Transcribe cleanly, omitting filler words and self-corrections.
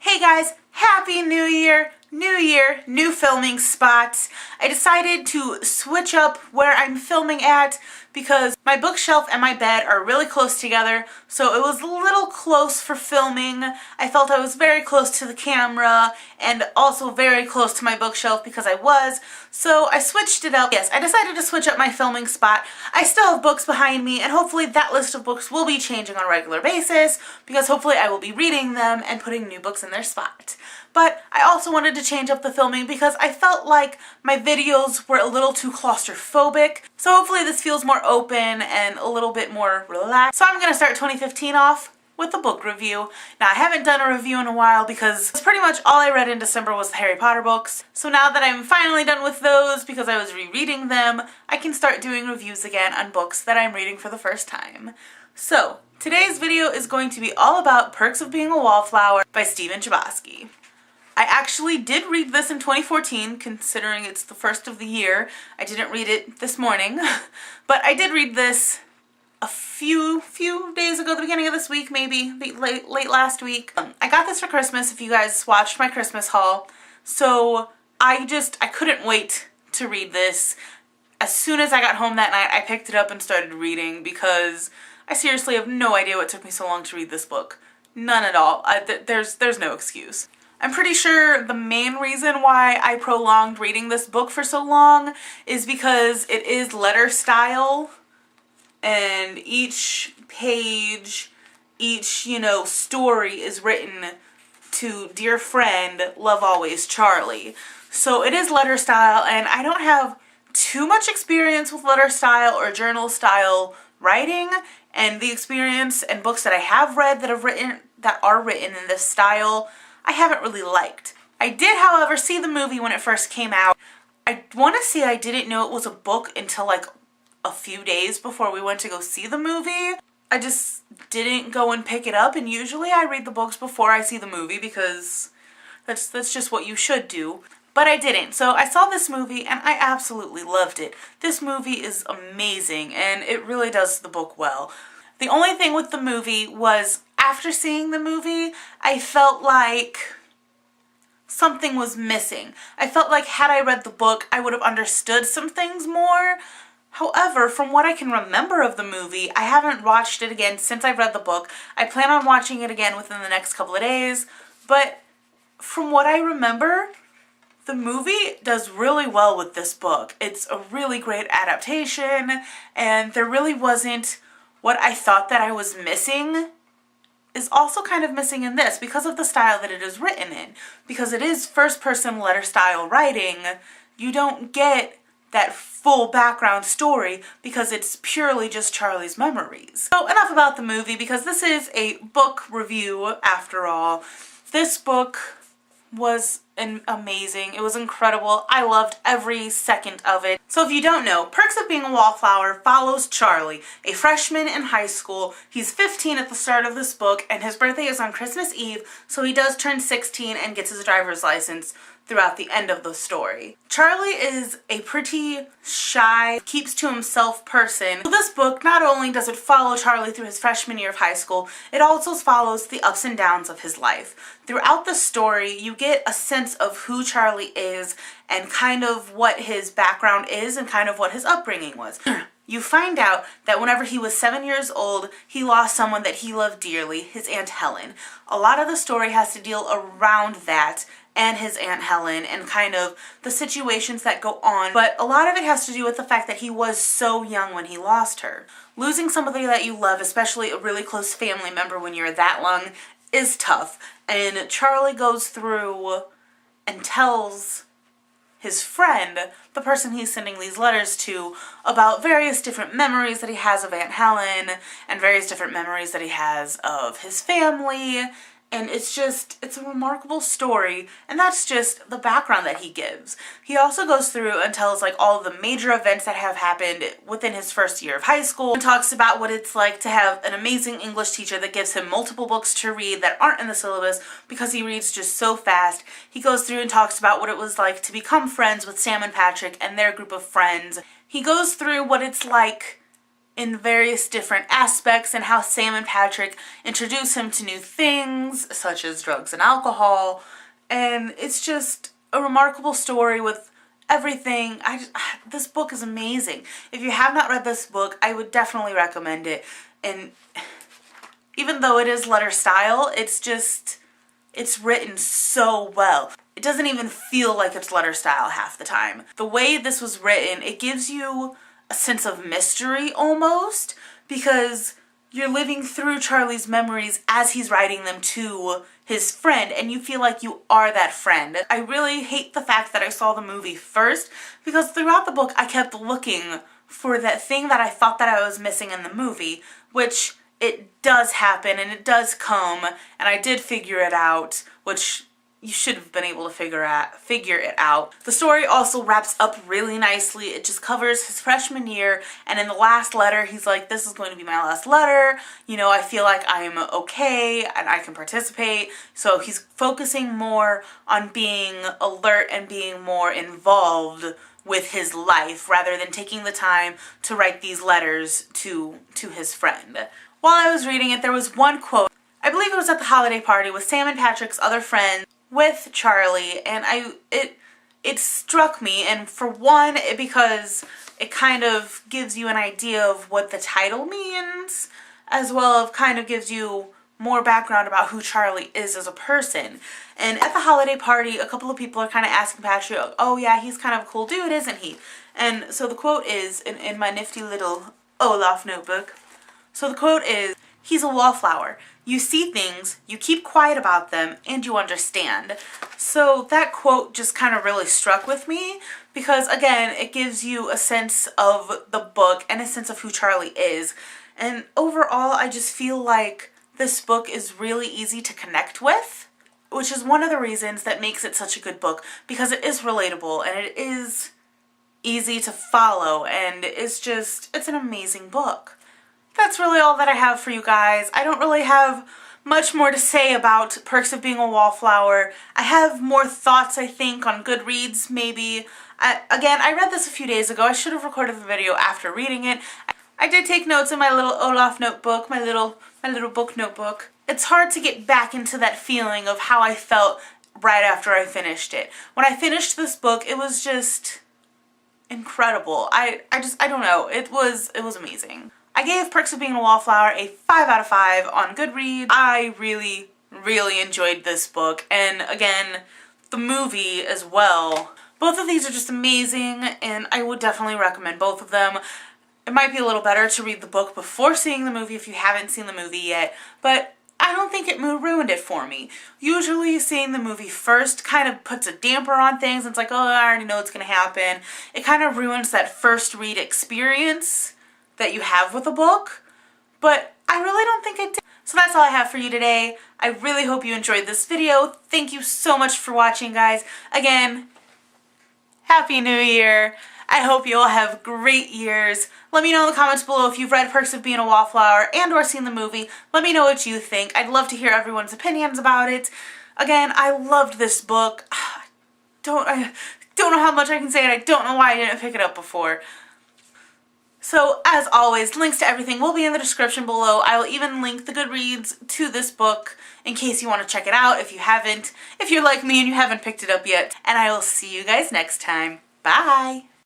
Hey guys, Happy New Year! New year, new filming spots. I decided to switch up where I'm filming at because my bookshelf and my bed are really close together, so it was a little close for filming. I felt I was very close to the camera and also very close to my bookshelf because I was, so I switched it up. Yes, I decided to switch up my filming spot. I still have books behind me, and hopefully that list of books will be changing on a regular basis because hopefully I will be reading them and putting new books in their spot. But I also wanted to change up the filming because I felt like my videos were a little too claustrophobic. So hopefully this feels more open and a little bit more relaxed. So I'm going to start 2015 off with a book review. Now I haven't done a review in a while because pretty much all I read in December was the Harry Potter books. So now that I'm finally done with those because I was rereading them, I can start doing reviews again on books that I'm reading for the first time. So today's video is going to be all about Perks of Being a Wallflower by Stephen Chbosky. I actually did read this in 2014, considering it's the first of the year. I didn't read it this morning, but I did read this a few days ago, the beginning of this week, maybe late last week. I got this for Christmas, if you guys watched my Christmas haul, so I couldn't wait to read this. As soon as I got home that night, I picked it up and started reading because I seriously have no idea what took me so long to read this book. None at all. There's no excuse. I'm pretty sure the main reason why I prolonged reading this book for so long is because it is letter style, and each page, each, story is written to dear friend, love always, Charlie. So it is letter style, and I don't have too much experience with letter style or journal style writing, and the experience and books that I have read that are written in this style I haven't really liked. I did, however, see the movie when it first came out. I want to say I didn't know it was a book until like a few days before we went to go see the movie. I just didn't go and pick it up, and usually I read the books before I see the movie because that's just what you should do. But I didn't. So I saw this movie and I absolutely loved it. This movie is amazing and it really does the book well. The only thing with the movie was after seeing the movie, I felt like something was missing. I felt like had I read the book, I would have understood some things more. However, from what I can remember of the movie, I haven't watched it again since I've read the book. I plan on watching it again within the next couple of days, but from what I remember, the movie does really well with this book. It's a really great adaptation, and there really wasn't what I thought that I was missing is also kind of missing in this because of the style that it is written in. Because it is first-person letter style writing, you don't get that full background story because it's purely just Charlie's memories. So enough about the movie because this is a book review after all. This book was amazing. It was incredible. I loved every second of it. So if you don't know, Perks of Being a Wallflower follows Charlie, a freshman in high school. He's 15 at the start of this book, and his birthday is on Christmas Eve, so he does turn 16 and gets his driver's license throughout the end of the story. Charlie is a pretty shy, keeps to himself person. So this book, not only does it follow Charlie through his freshman year of high school, it also follows the ups and downs of his life. Throughout the story, you get a sense of who Charlie is and kind of what his background is and kind of what his upbringing was. You find out that whenever he was 7 years old, he lost someone that he loved dearly, his Aunt Helen. A lot of the story has to deal around that and his Aunt Helen and kind of the situations that go on, but a lot of it has to do with the fact that he was so young when he lost her. Losing somebody that you love, especially a really close family member when you're that young, is tough, and Charlie goes through and tells his friend, the person he's sending these letters to, about various different memories that he has of Aunt Helen and various different memories that he has of his family. And it's a remarkable story, and that's just the background that he gives. He also goes through and tells like all of the major events that have happened within his first year of high school, and talks about what it's like to have an amazing English teacher that gives him multiple books to read that aren't in the syllabus because he reads just so fast. He goes through and talks about what it was like to become friends with Sam and Patrick and their group of friends. He goes through what it's like in various different aspects and how Sam and Patrick introduce him to new things, such as drugs and alcohol. And it's just a remarkable story with everything. This book is amazing. If you have not read this book, I would definitely recommend it. And even though it is letter style, it's written so well. It doesn't even feel like it's letter style half the time. The way this was written, it gives you a sense of mystery almost, because you're living through Charlie's memories as he's writing them to his friend, and you feel like you are that friend. I really hate the fact that I saw the movie first, because throughout the book I kept looking for that thing that I thought that I was missing in the movie, which it does happen and it does come, and I did figure it out, which you should have been able to figure it out. The story also wraps up really nicely. It just covers his freshman year, and in the last letter he's like, this is going to be my last letter, you know, I feel like I'm okay and I can participate. So he's focusing more on being alert and being more involved with his life rather than taking the time to write these letters to his friend. While I was reading it, there was one quote, I believe it was at the holiday party with Sam and Patrick's other friends with Charlie, and it struck me, and for one, because it kind of gives you an idea of what the title means, as well as kind of gives you more background about who Charlie is as a person. And at the holiday party, a couple of people are kind of asking Patrick, oh yeah, he's kind of a cool dude, isn't he? And so the quote is, in my nifty little Olaf notebook, so the quote is, he's a wallflower. You see things, you keep quiet about them, and you understand. So that quote just kind of really struck with me because, again, it gives you a sense of the book and a sense of who Charlie is. And overall, I just feel like this book is really easy to connect with, which is one of the reasons that makes it such a good book, because it is relatable and it is easy to follow, and it's an amazing book. That's really all that I have for you guys. I don't really have much more to say about Perks of Being a Wallflower. I have more thoughts, I think, on Goodreads, maybe. Again, I read this a few days ago. I should have recorded the video after reading it. I did take notes in my little Olaf notebook, my little book notebook. It's hard to get back into that feeling of how I felt right after I finished it. When I finished this book, it was just incredible. I don't know. It was amazing. I gave Perks of Being a Wallflower a 5 out of 5 on Goodreads. I really, really enjoyed this book, and again, the movie as well. Both of these are just amazing, and I would definitely recommend both of them. It might be a little better to read the book before seeing the movie if you haven't seen the movie yet, but I don't think it ruined it for me. Usually seeing the movie first kind of puts a damper on things. It's like, oh, I already know what's going to happen. It kind of ruins that first read experience that you have with a book, but I really don't think it did. So that's all I have for you today. I really hope you enjoyed this video. Thank you so much for watching, guys. Again, Happy New Year. I hope you all have great years. Let me know in the comments below if you've read Perks of Being a Wallflower and or seen the movie. Let me know what you think. I'd love to hear everyone's opinions about it. Again, I loved this book. I don't know how much I can say, and I don't know why I didn't pick it up before. So, as always, links to everything will be in the description below. I will even link the Goodreads to this book in case you want to check it out if you haven't, if you're like me and you haven't picked it up yet. And I will see you guys next time. Bye!